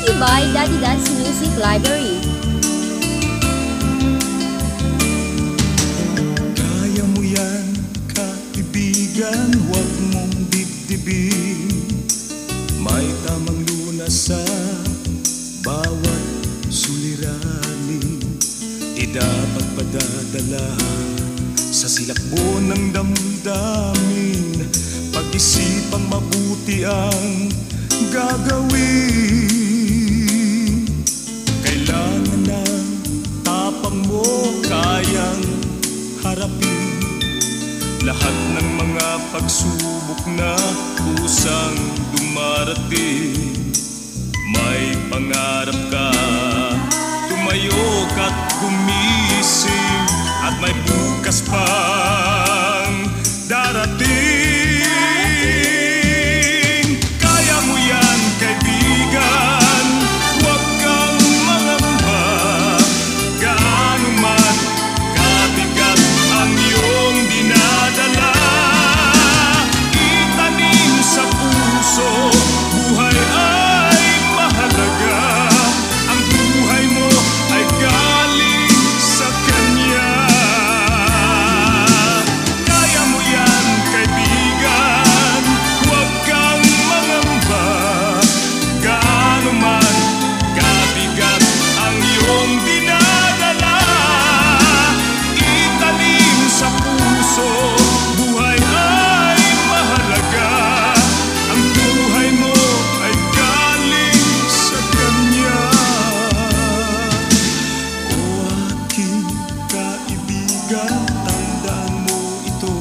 you by Daddy Dad's Music Library. Kaya mo yan, kaibigan, huwag mong dibdibin. May tamang lunas sa bawat suliranin. Di dapat padadala sa silakbo ng damdamin. Pag-isipang mabuti ang gagawin. Kailangan ng tapang mo, kayang harapin lahat ng mga pagsubok na kusang dumarating. May pangarap ka, tumayo ka't gumising, at may bukas pang darating. Kaya mo yan, kaibigan, huwag kang mangamba. Gaano man kabigat ang iyong dinadala, itanim sa puso, buhay ay mahalaga. Ang buhay mo ay galing sa Kanya. Kaya mo yan, kaibigan, huwag kang mangamba. Gaano man kabigat ang iyong dinadala, itanim sa puso, buhay ay mahalaga. Ang buhay mo ay galing sa Kanya. O aking kaibigan, tandaan mo ito.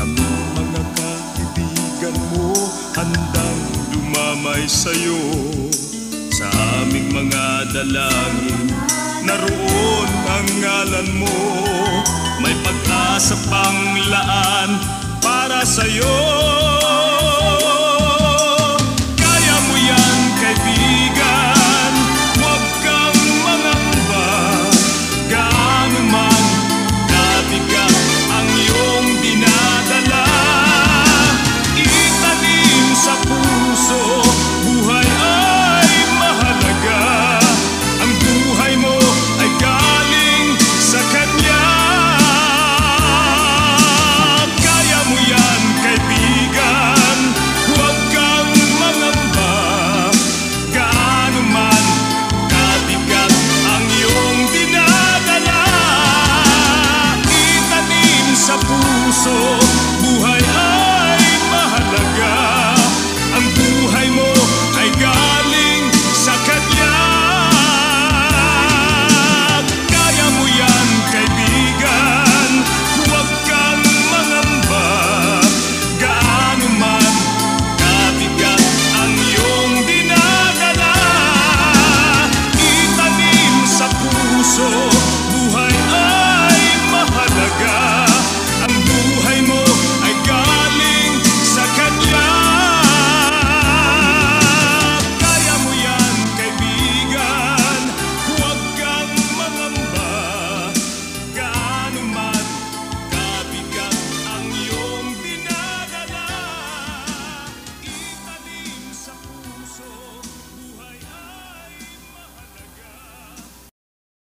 Ang mga kaibigan mo handang dumamay sa'yo. Sa aming mga dalangin, naroon ang ngalan mo. May pag-asa pang laan para sa'yo.